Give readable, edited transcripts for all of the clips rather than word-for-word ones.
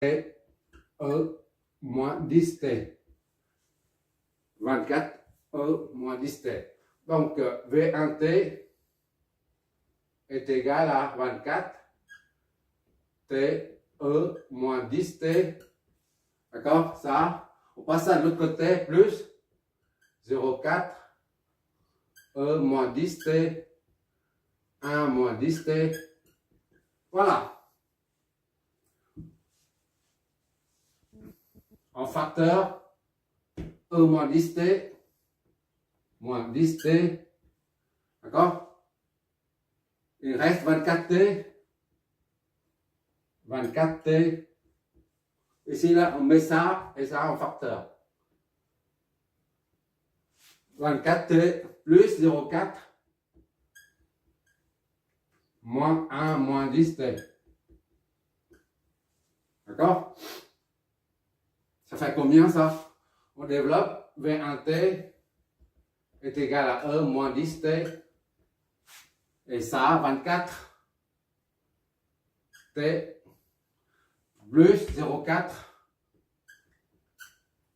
et E moins 10t. 24 E moins 10t. Donc, V1t est égal à 24 t E moins 10t. D'accord? Ça, on passe ça de l'autre côté, plus 0,4 E moins 10t, 1 moins 10t. Voilà. En facteur, E moins 10t, moins 10t. D'accord? Il reste 24t. 24t. Ici, là, on met ça et ça en facteur. 24t plus 0,4 moins 1 moins 10t. D'accord? Ça fait combien ça? On développe V1t est égal à E moins 10t. Et ça, 24 t plus 0,4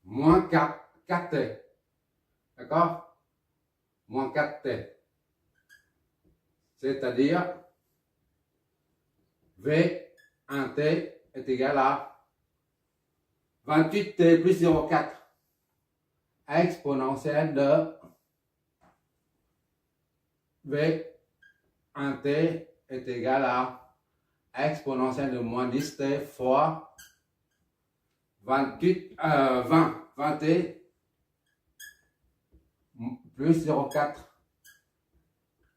moins 4t. D'accord? Moins 4t. C'est-à-dire V1t est égal à 28t plus 0,4 exponentielle de V1t est égal à exponentielle de moins 10t fois 20t plus 0,4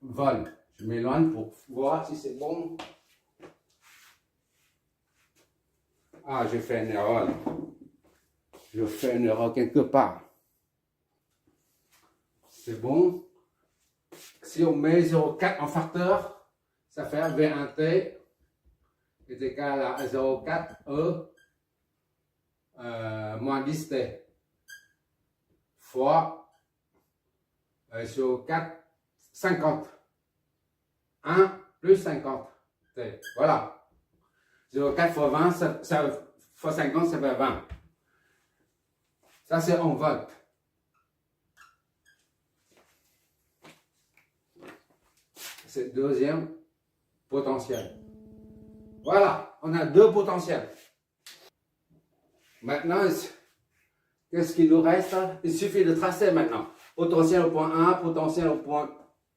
volts. Je m'éloigne pour voir si c'est bon. Ah, j'ai fait une erreur. Je fais une erreur quelque part. C'est bon. Si on met 0,4 en facteur, ça fait V1t est égal à 0,4 E moins 10t fois sur 4, 50. 1 plus 50 t. Voilà. 0,4 fois 20, fois 50, ça fait 20. Ça, c'est en volts. C'est le deuxième potentiel. Voilà, on a deux potentiels. Maintenant, qu'est-ce qu'il nous reste? Il suffit de tracer maintenant. Potentiel au point 1, potentiel au point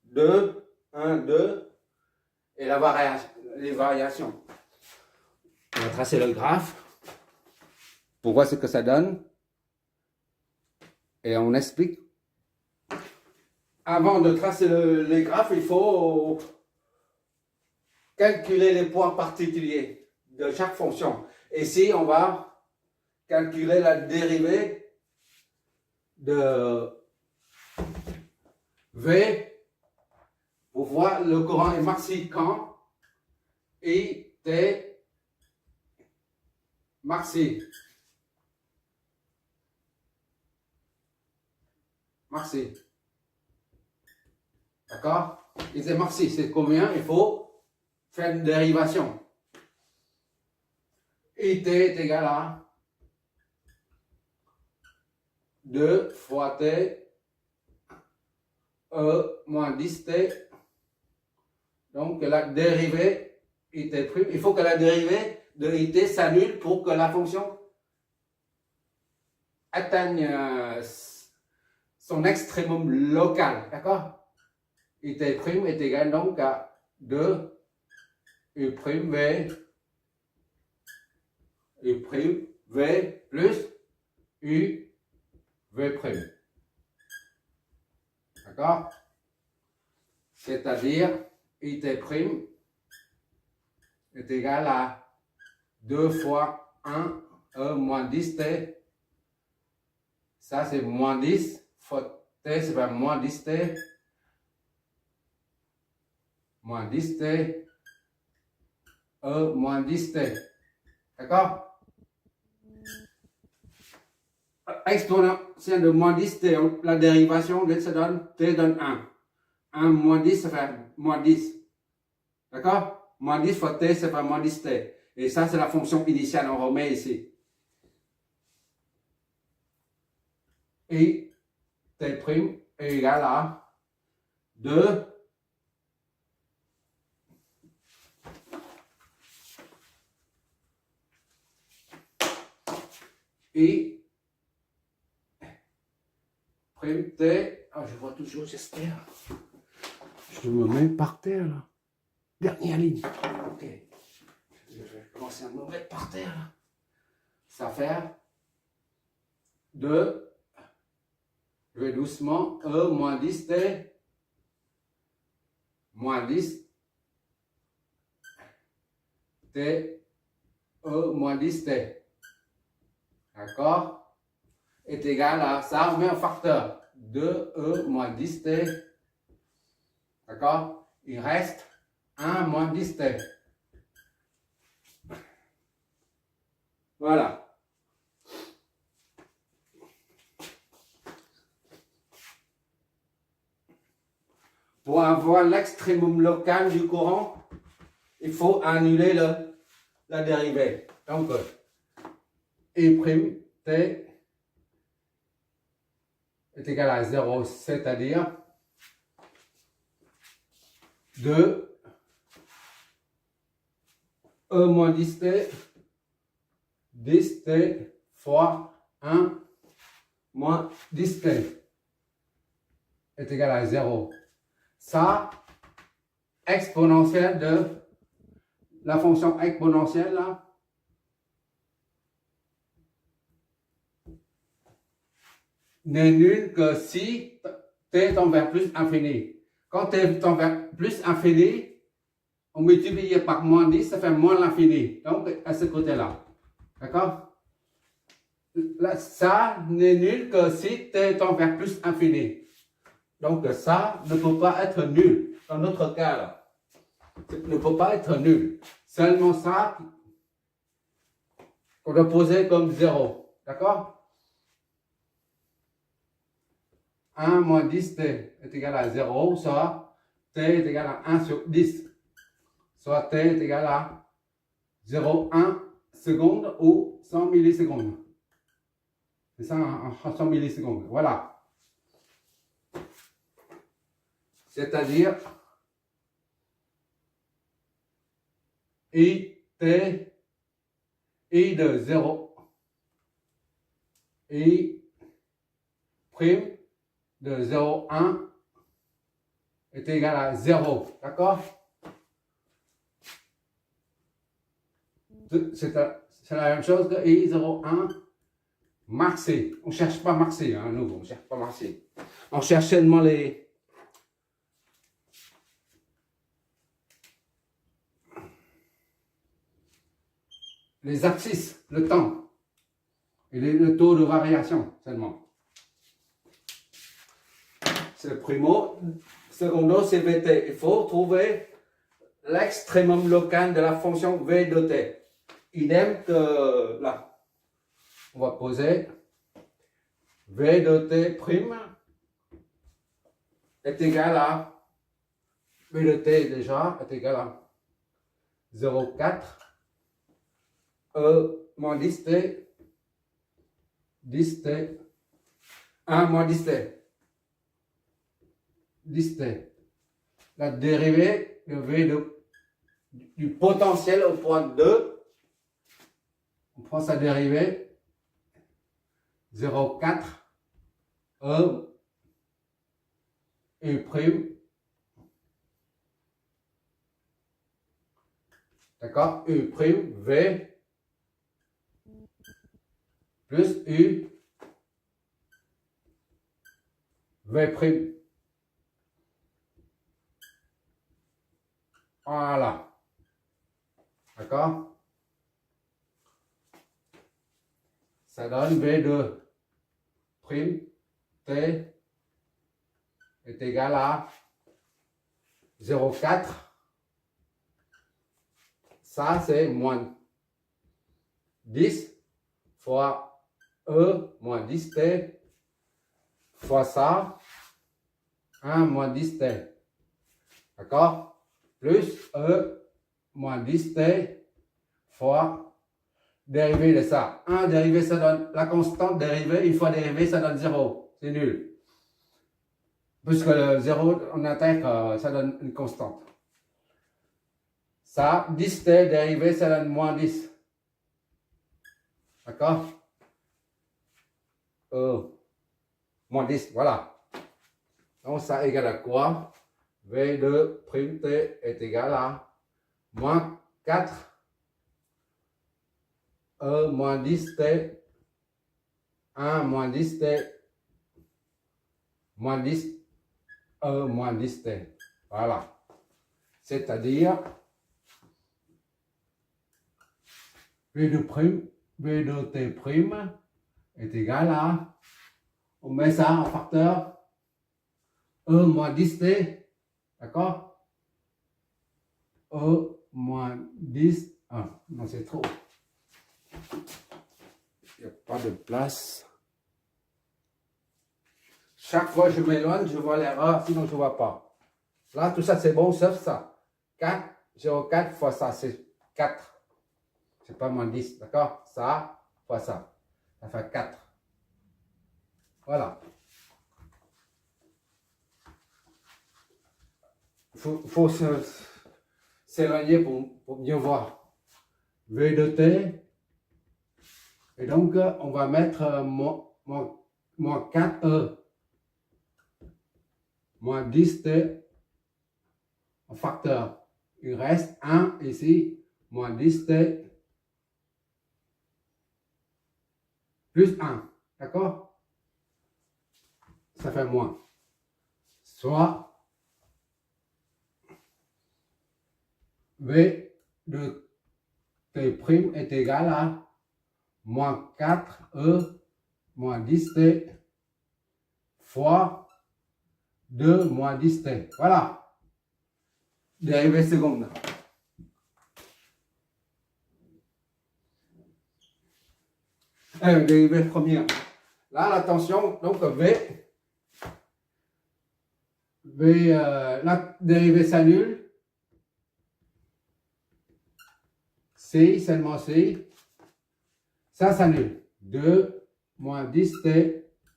2, 1, 2, et les variations. On va tracer le graphe pour voir ce que ça donne. Et on explique. Avant de tracer les graphes, il faut calculer les points particuliers de chaque fonction. Ici, on va calculer la dérivée de V pour voir le courant est maxi quand I, T, maxi. Maxi. D'accord? Il dit maxi, c'est combien? Il faut faire une dérivation. IT est égal à 2 fois T E moins 10T. Donc la dérivée IT', il faut que la dérivée de IT s'annule pour que la fonction atteigne son extrémum local. D'accord? IT' est égal donc à 2 U' V U' V plus U V'. D'accord? C'est-à-dire IT' est égal à 2 fois 1 E moins 10T. Ça c'est moins 10 fois T, c'est pas moins 10T. Moins 10T, E moins 10T. D'accord? Exponentielle de moins 10T, la dérivation, ça donne T donne 1. 1 moins 10, ça fait moins 10. D'accord? Moins 10 fois T, ça fait moins 10T. Et ça, c'est la fonction initiale, on remet ici. Et t' est égal à 2 et prime t, ah, je vois toujours, j'espère. Je me mets par terre là. Dernière ligne. Ok. Je vais commencer à me mettre par terre là. Ça va faire 2. Je vais doucement. E moins 10 t. Moins 10. T. E moins 10 t. D'accord? Est égal à ça. On met un facteur. 2E moins 10 t. D'accord? Il reste 1 moins 10 t. Voilà. Pour avoir l'extrémum local du courant, il faut annuler la dérivée. Donc, E' t est égal à 0, c'est-à-dire 2 E moins 10t, 10t fois 1 moins 10t est égal à 0. Ça, exponentielle de la fonction exponentielle là, n'est nulle que si t tend vers plus infini. Quand t tend vers plus infini, on multiplie par moins 10, ça fait moins l'infini. Donc, à ce côté-là. D'accord? Ça n'est nul que si t tend vers plus infini. Donc, ça ne peut pas être nul. Dans notre cas, là, ça ne peut pas être nul. Seulement ça qu'on doit poser comme 0. D'accord? 1 moins 10t est égal à 0, soit t est égal à 1 sur 10. Soit t est égal à 0,1 seconde ou 100 millisecondes. C'est ça, en 100 millisecondes. Voilà. C'est-à-dire I de 0, I prime de 0,1 est égal à 0. D'accord? C'est la même chose que I 0,1 maxé. On ne cherche pas maxé, hein, nous, on ne cherche pas maxé. On cherche seulement les axes, le temps et le taux de variation seulement. C'est le primo. Secondo, c'est Vt. Il faut trouver l'extrémum local de la fonction V de t. Idem que là. On va poser V de t prime est égal à V de t déjà est égal à 0,4 E moins 10t 10t 1 moins 10t 10t. La dérivée de V du potentiel au point 2, on prend sa dérivée 0,4 E prime. D'accord? U prime V plus U V prime. Voilà. D'accord? Ça donne V2 prime T est égal à 0,4. Ça, c'est moins 10 fois E moins 10T fois ça, 1 moins 10T. D'accord? Plus E moins 10T fois dérivée de ça. 1 dérivé, ça donne la constante dérivée. Une fois dérivée, ça donne 0. C'est nul. Puisque le 0, on intègre, ça donne une constante. Ça, 10t dérivé, ça donne moins 10. D'accord? Moins 10, voilà. Donc ça égale à quoi? V de prime t est égal à moins 4 moins 10t 1 moins 10t moins 10 moins 10t. Voilà. C'est-à-dire V de t prime est égal à, on met ça en facteur, moins 10t, d'accord? Moins 10, non c'est trop. Il n'y a pas de place. Chaque fois que je m'éloigne, je vois l'erreur, sinon je ne vois pas. Là, tout ça c'est bon, sauf ça. 4, 0,4 fois ça, c'est 4. C'est pas moins 10, d'accord? Ça fois ça. Ça fait 4. Voilà. Il faut s'éloigner pour bien voir. V de t. Et donc, on va mettre moins 4e. Moins 10t en facteur. Il reste 1 ici. Moins 10t plus 1. D'accord? Ça fait moins. Soit V de t' est égal à moins 4e moins 10t fois 2 moins 10t. Voilà. Dérivée seconde. Dérivée première. Là, la tension, donc la dérivée s'annule. C, seulement C. Ça s'annule. 2 moins 10t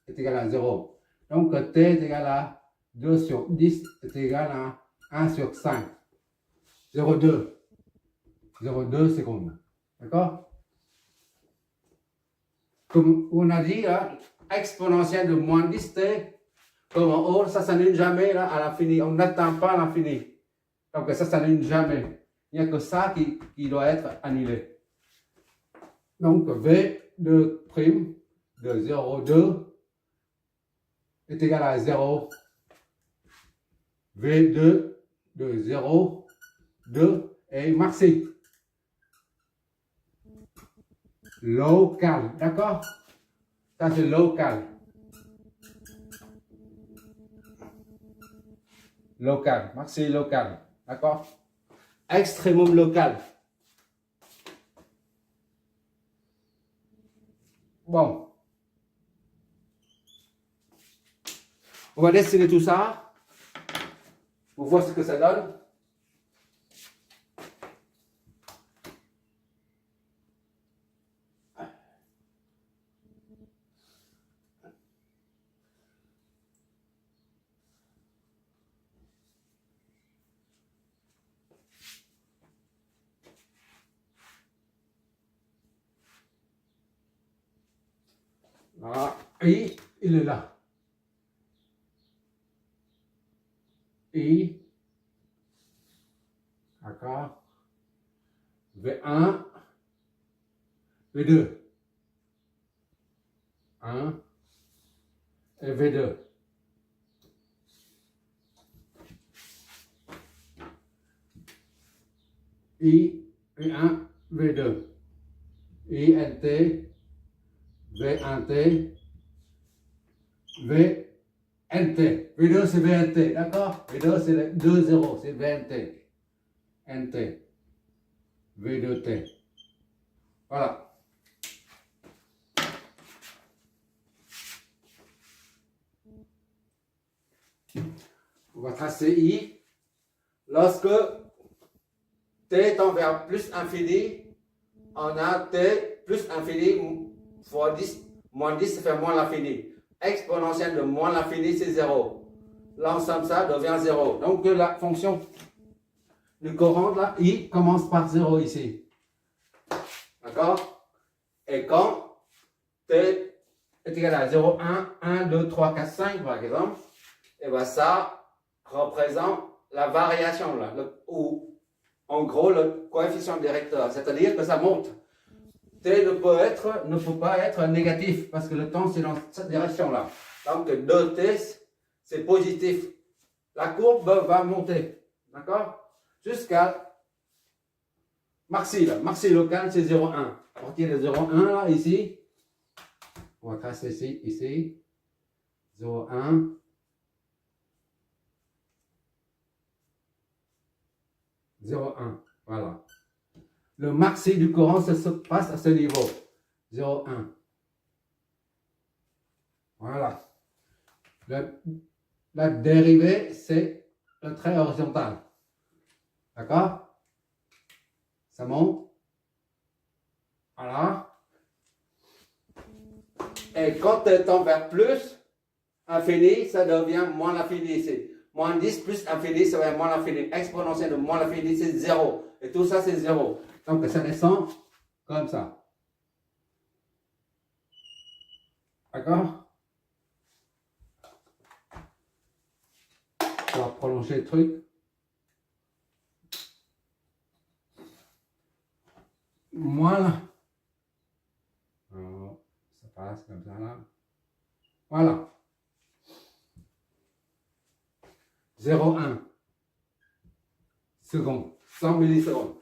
est égal à 0. Donc t est égal à 2 sur 10 est égal à 1 sur 5. 0,2. 0,2 secondes. D'accord? Comme on a dit, là, exponentielle de moins 10t, comme en haut, ça s'annule jamais là, à l'infini. On n'atteint pas l'infini. Donc ça s'annule jamais. Il n'y a que ça qui doit être annulé. Donc V de prime de 0,2 est égal à 0. V2 de 0,2 est maxi. Local, d'accord? Ça c'est local. Local, maxi local, d'accord? Extrémum local. Bon. On va dessiner tout ça pour voir ce que ça donne. Voilà. I, il est là. I, d'accord. V1, V2. 1 et V2. I, V1, V2. INT, V1T, VNT. V2 c'est VNT, d'accord? V2 c'est 2 0, c'est VNT. NT. V2T. Voilà. On va tracer I. Lorsque t tend vers plus infini, on a t plus infini fois 10, moins 10, ça fait moins l'infini. Exponentielle de moins l'infini, c'est 0. L'ensemble, ça devient 0. Donc, la fonction du courant, là, i commence par 0 ici. D'accord? Et quand t est égal à 0, 1, 2, 3, 4, 5, par exemple, et bien ça représente la variation, là, ou en gros le coefficient directeur, c'est-à-dire que ça monte. T ne peut pas être négatif, parce que le temps c'est dans cette direction-là. Donc 2t, c'est positif. La courbe va monter, d'accord? Jusqu'à maxi, là. Maxi local, c'est 0,1. À partir de 0,1, là, ici, on va tracer ici, 0,1. 0,1. Voilà. Le maxi du courant, ça se passe à ce niveau. 0,1. Voilà. La dérivée, c'est le trait horizontal. D'accord? Ça monte. Voilà. Et quand tu tends vers plus, infini, ça devient moins l'infini ici. Moins 10 plus infini, ça devient moins l'infini. Exponentielle de moins l'infini, c'est 0. Et tout ça, c'est 0. Donc, ça descend comme ça. D'accord? On va prolonger le truc. Voilà. Alors, ça passe comme ça là. Voilà. 0,1 secondes, 100 millisecondes.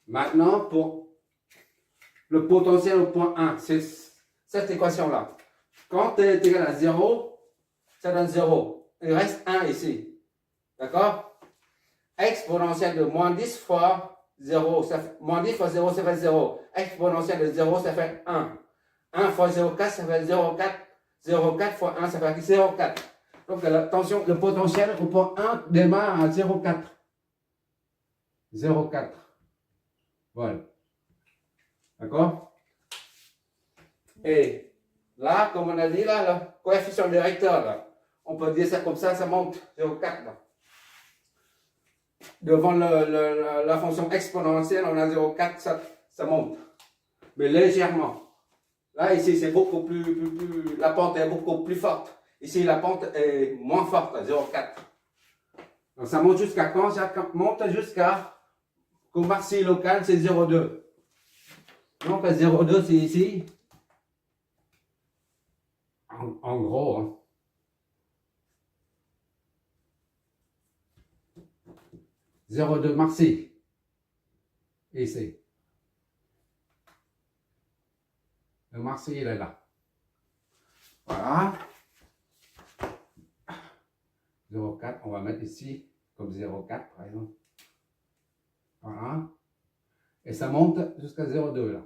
Maintenant, pour le potentiel au point 1, c'est cette équation-là. Quand t est égal à 0, ça donne 0. Il reste 1 ici. D'accord? Exponentielle de moins 10 fois 0, ça fait, moins 10 fois 0, ça fait 0. Exponentielle de 0, ça fait 1. 1 fois 0,4, ça fait 0,4. 0,4 fois 1, ça fait 0,4. Donc, attention, le potentiel au point 1 démarre à 0,4. 0,4. Voilà. D'accord? Et là, comme on a dit, là, le coefficient directeur, là, on peut dire ça comme ça monte 0,4. Là. Devant la fonction exponentielle, on a 0,4, ça monte. Mais légèrement. Là, ici, c'est beaucoup plus, la pente est beaucoup plus forte. Ici, la pente est moins forte, 0,4. Donc, ça monte jusqu'à quand? Ça monte jusqu'à, qu'au maxi local, c'est 0,2. Donc, 0,2, c'est ici. En gros, hein. 0,2 maxi. Ici. Le maxi, il est là. Voilà. 0,4, on va mettre ici comme 0,4 par exemple. Voilà. Et ça monte jusqu'à 0,2 là.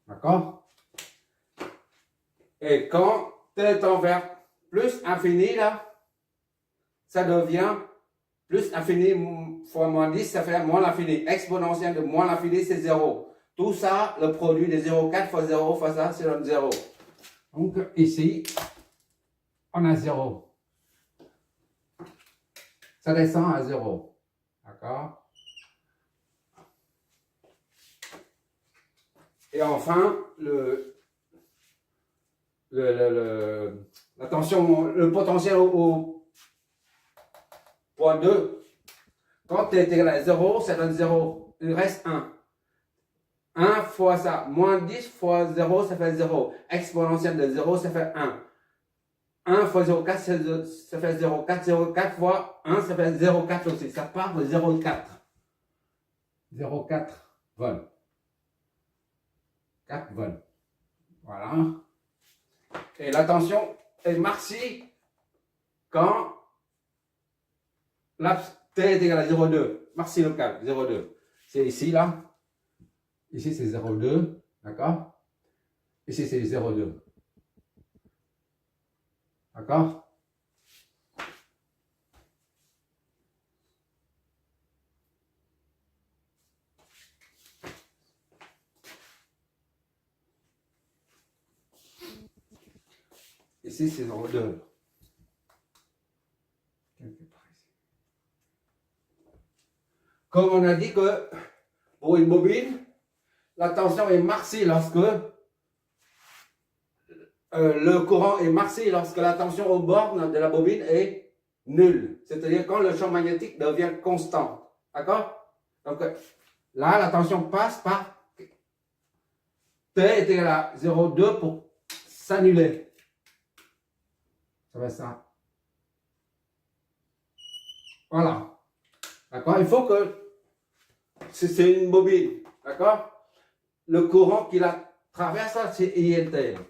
D'accord? Et quand t tend vers plus infini là, ça devient plus infini fois moins 10, ça fait moins l'infini. Exponentielle de moins l'infini, c'est 0. Tout ça, le produit de 0,4 fois 0 fois ça, c'est donne 0. Donc ici, on a 0. Ça descend à 0. D'accord? Et enfin, la tension, le potentiel au point 2, quand t est égal à 0, ça donne 0. Il reste 1. 1 fois ça, moins 10 fois 0, ça fait 0. Exponentielle de 0, ça fait 1. 1 fois 0,4, ça fait 0,4. 0,4 fois 1, ça fait 0,4 aussi. Ça part de 0,4. 0,4 volts. 4 volts. Voilà. Et la tension est maxi quand la T est égal à 0,2. Maxi local, 0,2. C'est ici, là. Ici, c'est 0,2. D'accord? Ici, c'est 0,2. D'accord? Ici, c'est 0,2. Comme on a dit que pour une bobine, la tension est maxi lorsque le courant est maxi lorsque la tension aux bornes de la bobine est nulle. C'est-à-dire quand le champ magnétique devient constant. D'accord? Donc là, la tension passe par T est égal à 0,2 pour s'annuler. Ça va être ça. Voilà. D'accord? Il faut que c'est une bobine. D'accord? Le courant qui la traverse, c'est INT.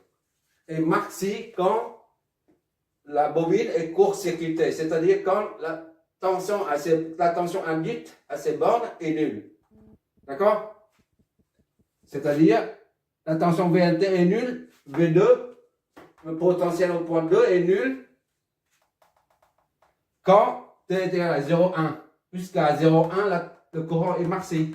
Et maxi quand la bobine est court-circuitée. C'est-à-dire quand la tension induite à ces bornes est nulle. D'accord? C'est-à-dire la tension VNT est nulle, V2, le potentiel au point 2 est nul quand T est égal à 0,1. Jusqu'à 0,1, le courant est maxi.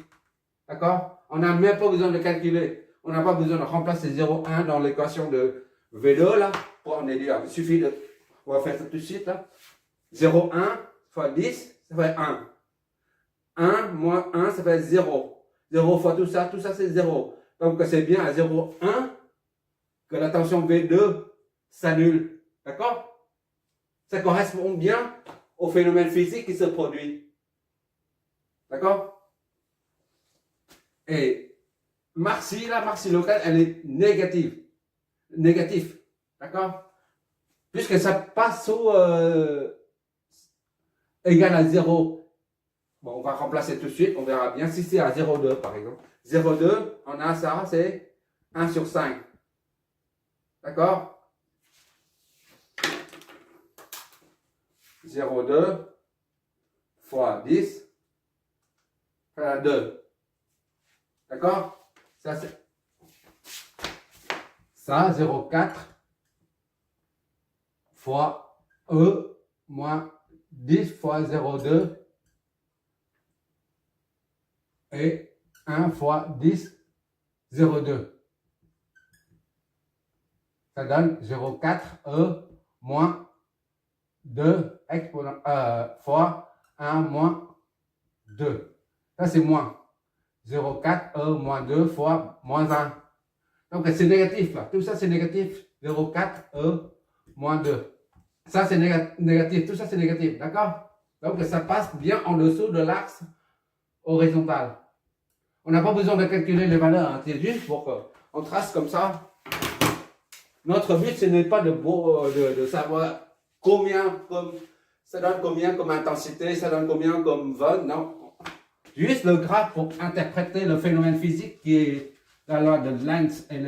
D'accord? On n'a même pas besoin de calculer. On n'a pas besoin de remplacer 0,1 dans l'équation de V2 là. Pour en déduire. Il suffit de. On va faire ça tout de suite là. 0,1 fois 10, ça fait 1. 1 moins 1, ça fait 0. 0 fois tout ça c'est 0. Donc c'est bien à 0,1 que la tension V2 s'annule. D'accord? Ça correspond bien au phénomène physique qui se produit. D'accord? Et maxi, la maxi locale, elle est négative. Négatif. D'accord? Puisque ça passe au égal à 0. Bon, on va remplacer tout de suite, on verra bien. Si c'est à 0,2 par exemple. 0,2, on a ça, c'est 1 sur 5. D'accord? 0,2 fois 10, ça fait 2. D'accord? Ça, c'est ça, 0,4 fois E moins 10 fois 0,2 et 1 fois 10, 0,2. Ça donne 0,4 E moins 2 fois 1 moins 2. Ça, c'est moins. 0,4 E moins 2 fois moins 1. Donc, c'est négatif, là. Tout ça, c'est négatif. 0,4 E moins 2. Ça, c'est négatif. Tout ça, c'est négatif. D'accord? Donc, ça passe bien en dessous de l'axe horizontal. On n'a pas besoin de calculer les valeurs. Hein. C'est juste pour qu'on trace comme ça. Notre but, ce n'est pas de savoir combien, ça donne combien comme intensité, ça donne combien comme vol. Non. Juste le graphe pour interpréter le phénomène physique qui est la loi de Lenz et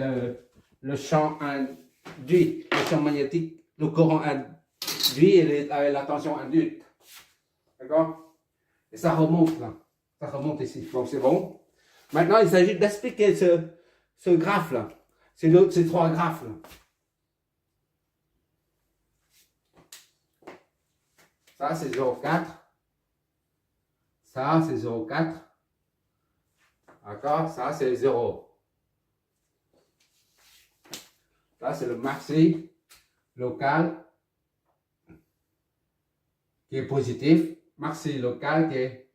le champ induit, le champ magnétique, le courant induit et la tension induite. D'accord? Et ça remonte là. Ça remonte ici. Donc c'est bon. Maintenant, il s'agit d'expliquer ce graphe-là. Ces trois graphes-là. Ça, c'est 0,4. Ça, c'est 0,4. D'accord? Ça, c'est 0. Ça, c'est le maxi local qui est positif. Maxi local qui est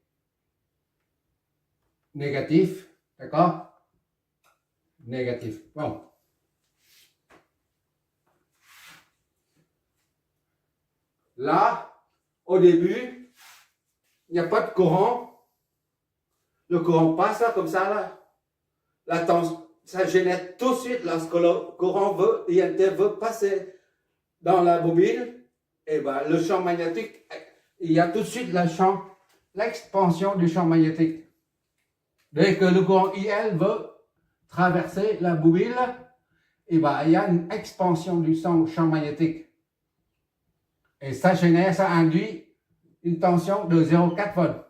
négatif. D'accord? Négatif. Bon. Là, au début, il n'y a pas de courant. Le courant passe là, comme ça, là. La tension, ça génère tout de suite lorsque le courant INT veut passer dans la bobine. Et ben, le champ magnétique, il y a tout de suite l'expansion du champ magnétique. Dès que le courant IL veut traverser la bobine, et ben, il y a une expansion du champ magnétique. Et ça génère, ça induit une tension de 0,4 volts.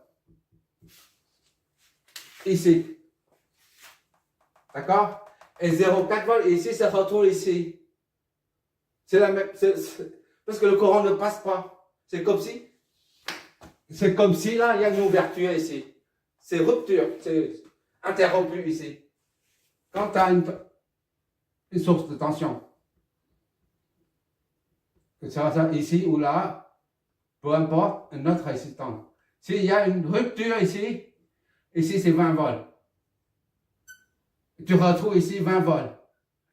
Ici. D'accord? Et 0,4 volts, ici, ça se retrouve ici. C'est la même. Parce que le courant ne passe pas. C'est comme si là, il y a une ouverture ici. C'est rupture. C'est interrompu ici. Quand tu as une source de tension. que ce soit ici ou là, peu importe, une autre résistance. S'il y a une rupture ici c'est 20 volts. Tu retrouves ici 20 volts.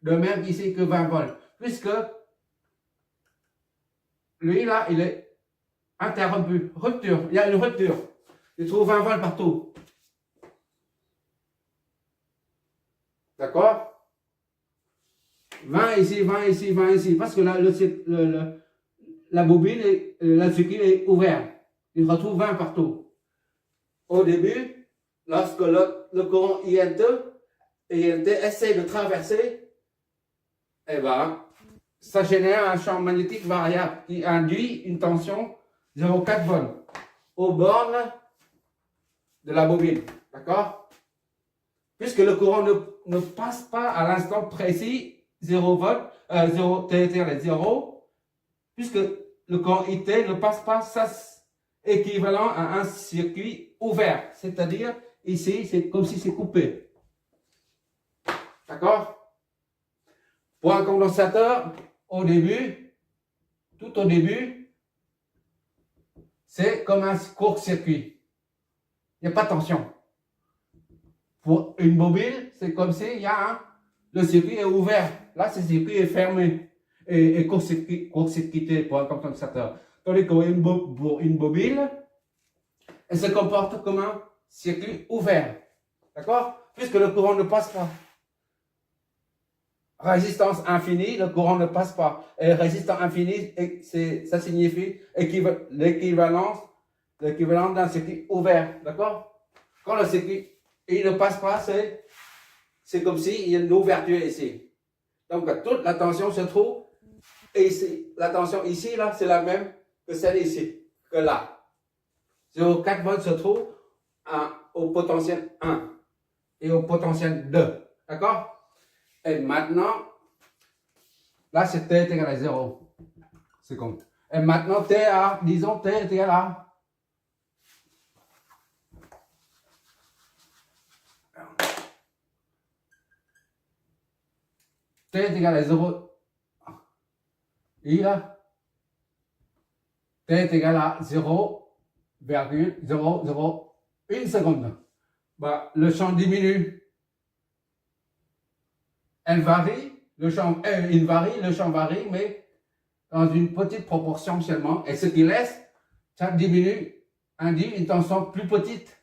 De même ici que 20 volts. Puisque lui là, il est interrompu. Rupture. Il y a une rupture. Tu trouves 20 volts partout. D'accord? 20 ici, 20 ici, 20 ici. Parce que là, la bobine, le circuit est ouvert. Il retrouve 20 partout. Au début, lorsque le courant INT essaie de traverser, eh ben, ça génère un champ magnétique variable qui induit une tension 0,4 volts aux bornes de la bobine. D'accord? Puisque le courant ne passe pas à l'instant précis 0 volts, 0, T 0, puisque le courant IT ne passe pas, ça c'est équivalent à un circuit ouvert. C'est-à-dire, ici, c'est comme si c'est coupé. D'accord? Pour un condensateur, au début, tout au début, c'est comme un court-circuit. Il n'y a pas de tension. Pour une bobine, c'est comme si le circuit est ouvert. Là, ce circuit est fermé et court-circuité pour un condensateur. Tandis que pour une bobine, elle se comporte comme un circuit ouvert. D'accord? Puisque le courant ne passe pas. Résistance infinie, le courant ne passe pas. Et résistance infinie, ça signifie l'équivalent d'un circuit ouvert. D'accord? Quand le circuit ne passe pas, c'est comme s'il y a une ouverture ici. Donc toute la tension se trouve ici. La tension ici, là, c'est la même que celle ici, que là. 0,4 volts se trouve au potentiel 1 et au potentiel 2. D'accord? Et maintenant, là c'est T est égal à 0. C'est comme. Et maintenant, disons T est égal à T est égal à 0. Et là, T est égal à 0,001 seconde. Bah, le champ diminue. Il varie, le champ varie, mais dans une petite proportion seulement. Et ce qui laisse, ça diminue, induit une tension plus petite.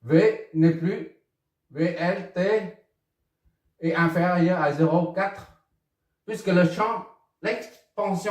V n'est plus, VLT est inférieur à 0,4, puisque le champ, l'expansion